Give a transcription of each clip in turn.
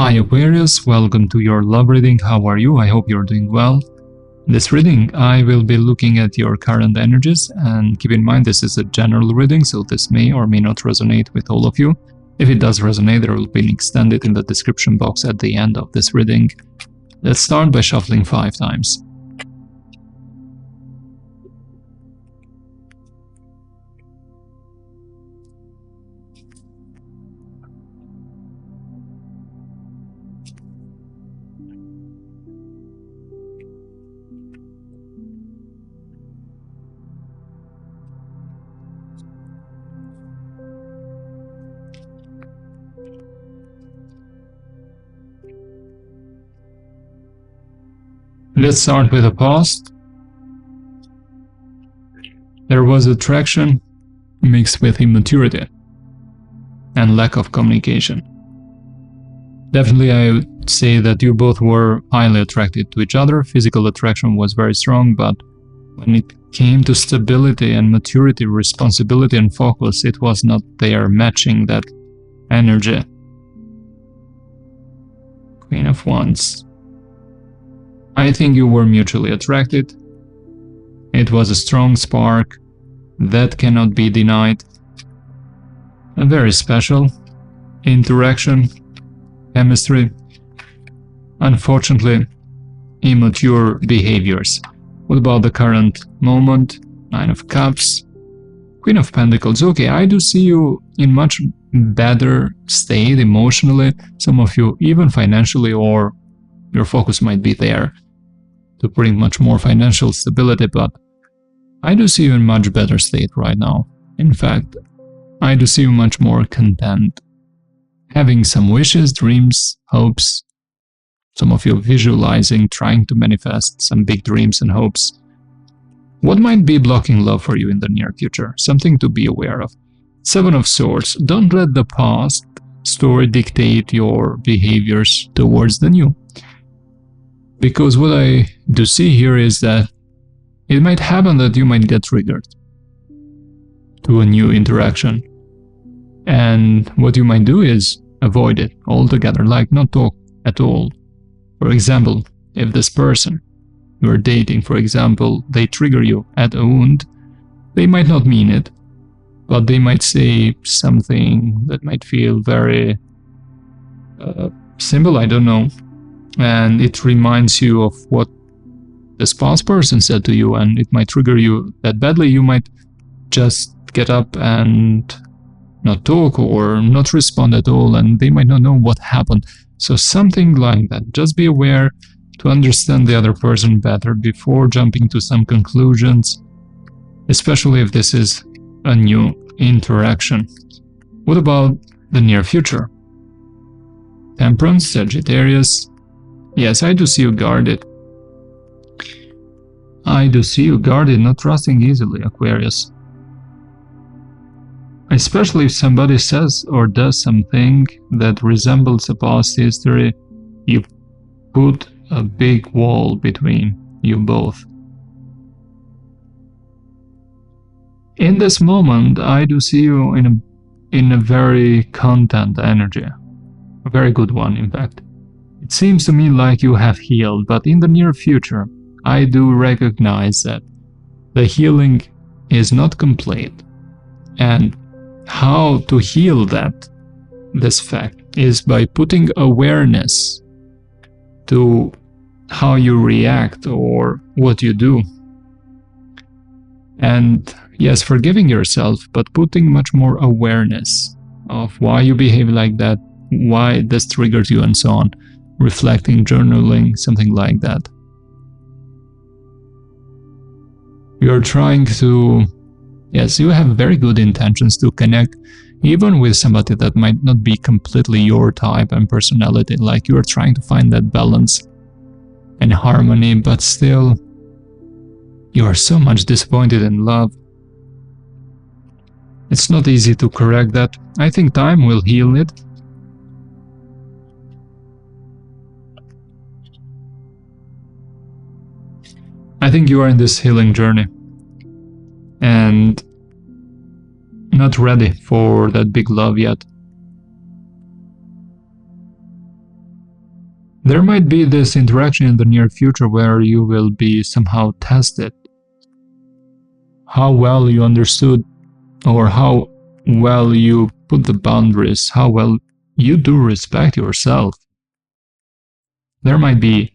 Hi Aquarius, welcome to your love reading. How are you? I hope you're doing well. In this reading, I will be looking at your current energies, and keep in mind this is a general reading, so this may or may not resonate with all of you. If it does resonate, there will be an extended in the description box at the end of this reading. Let's start by shuffling 5 times. Let's start with the past. There was attraction mixed with immaturity and lack of communication. Definitely I would say that you both were highly attracted to each other. Physical attraction was very strong, but when it came to stability and maturity, responsibility and focus, it was not there matching that energy. Queen of Wands. I think you were mutually attracted. It was a strong spark that cannot be denied. A very special interaction, chemistry. Unfortunately, immature behaviors. What about the current moment? 9 of Cups, Queen of Pentacles. Okay, I do see you in much better state emotionally, some of you even financially, or your focus might be there to bring much more financial stability, but I do see you in much better state right now. In fact, I do see you much more content, having some wishes, dreams, hopes, some of you visualizing, trying to manifest some big dreams and hopes. What might be blocking love for you in the near future? Something to be aware of. 7 of Swords. Don't let the past story dictate your behaviors towards the new. Because what I do see here is that it might happen that you might get triggered to a new interaction. And what you might do is avoid it altogether, like not talk at all. For example, if this person you are dating, for example, they trigger you at a wound, they might not mean it, but they might say something that might feel very simple, I don't know. And it reminds you of what this past person said to you, and it might trigger you that badly. You might just get up and not talk or not respond at all, and they might not know what happened. So something like that. Just be aware to understand the other person better before jumping to some conclusions, especially if this is a new interaction. What about the near future? Temperance, Sagittarius. Yes, I do see you guarded. I do see you guarded, not trusting easily, Aquarius. Especially if somebody says or does something that resembles a past history, you put a big wall between you both. In this moment, I do see you in a very content energy. A very good one, in fact. It seems to me like you have healed, but in the near future, I do recognize that the healing is not complete. And how to heal this fact is by putting awareness to how you react or what you do. And yes, forgiving yourself, but putting much more awareness of why you behave like that, why this triggers you, and so on. Reflecting, journaling, something like that. You're trying to, yes, you have very good intentions to connect even with somebody that might not be completely your type and personality, like you're trying to find that balance and harmony, but still you are so much disappointed in love. It's not easy to correct that. I think time will heal it. I think you are in this healing journey and not ready for that big love yet. There might be this interaction in the near future where you will be somehow tested. How well you understood, or how well you put the boundaries, how well you do respect yourself. There might be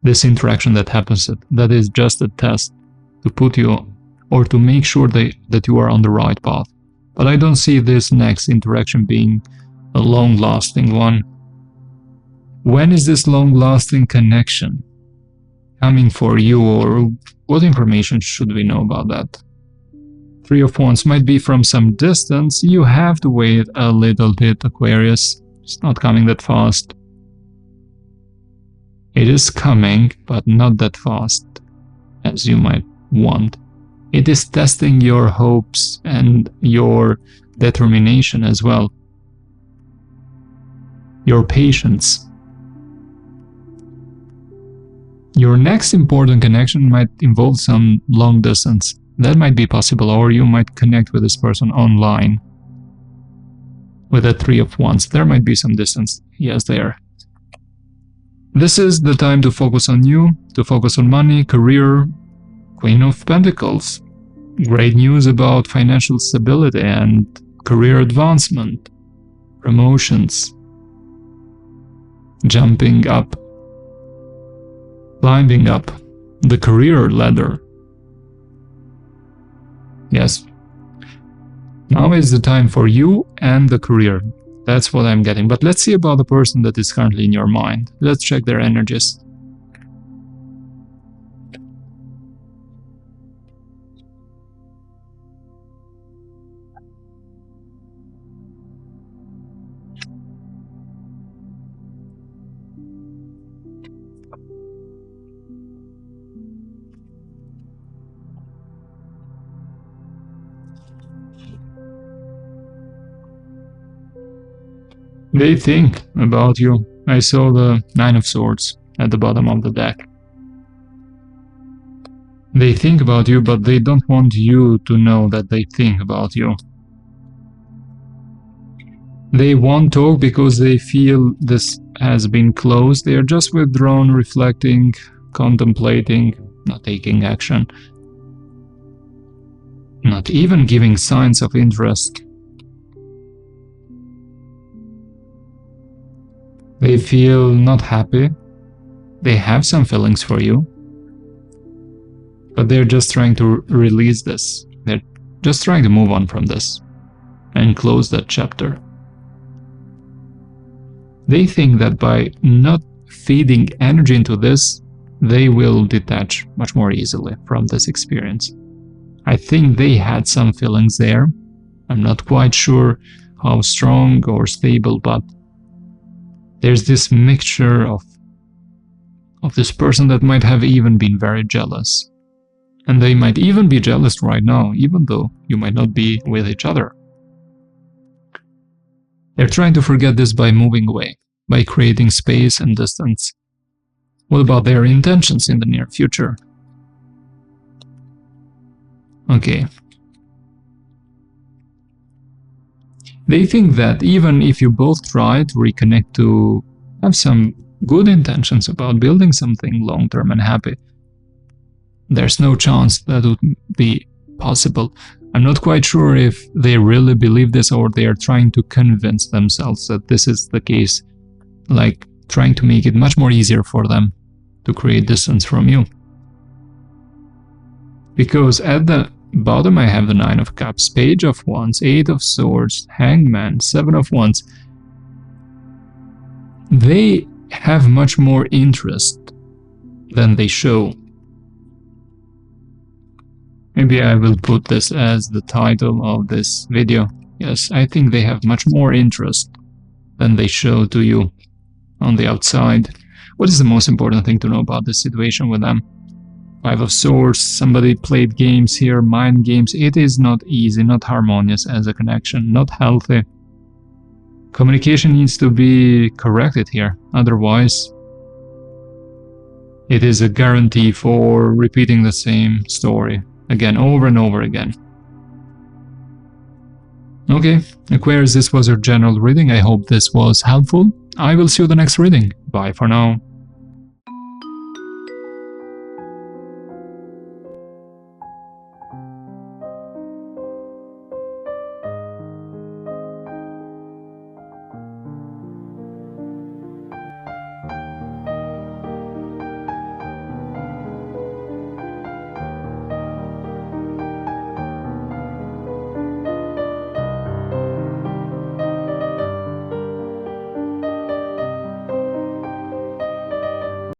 this interaction that happens that is just a test to put you, or to make sure that you are on the right path. But I don't see this next interaction being a long-lasting one. When is this long-lasting connection coming for you, or what information should we know about that? Three of Wands might be from some distance. You have to wait a little bit, Aquarius. It's not coming that fast. It is coming, but not that fast as you might want. It is testing your hopes and your determination as well. Your patience. Your next important connection might involve some long distance. That might be possible, or you might connect with this person online. With a Three of Wands, there might be some distance. Yes, there. This is the time to focus on you, to focus on money, career. Queen of Pentacles. Great news about financial stability and career advancement. Promotions. Jumping up. Climbing up the career ladder. Yes. Now is the time for you and the career. That's what I'm getting. But let's see about the person that is currently in your mind. Let's check their energies. They think about you. I saw the Nine of Swords at the bottom of the deck. They think about you, but they don't want you to know that they think about you. They won't talk because they feel this has been closed. They are just withdrawn, reflecting, contemplating, not taking action, not even giving signs of interest. They feel not happy. They have some feelings for you, but they're just trying to release this. They're just trying to move on from this and close that chapter. They think that by not feeding energy into this, they will detach much more easily from this experience. I think they had some feelings there. I'm not quite sure how strong or stable, but there's this mixture of this person that might have even been very jealous. And they might even be jealous right now, even though you might not be with each other. They're trying to forget this by moving away, by creating space and distance. What about their intentions in the near future? Okay. They think that even if you both try to reconnect, to have some good intentions about building something long-term and happy, there's no chance that would be possible. I'm not quite sure if they really believe this, or they are trying to convince themselves that this is the case, like trying to make it much more easier for them to create distance from you. Because at the bottom I have the Nine of Cups, Page of Wands, Eight of Swords, Hangman, Seven of Wands. They have much more interest than they show. Maybe I will put this as the title of this video. Yes, I think they have much more interest than they show to you on the outside. What is the most important thing to know about this situation with them? Five of Swords, somebody played games here, mind games. It is not easy, not harmonious as a connection, not healthy. Communication needs to be corrected here, otherwise it is a guarantee for repeating the same story again, over and over again. Okay, Aquarius, this was your general reading. I hope this was helpful. I will see you in the next reading. Bye for now.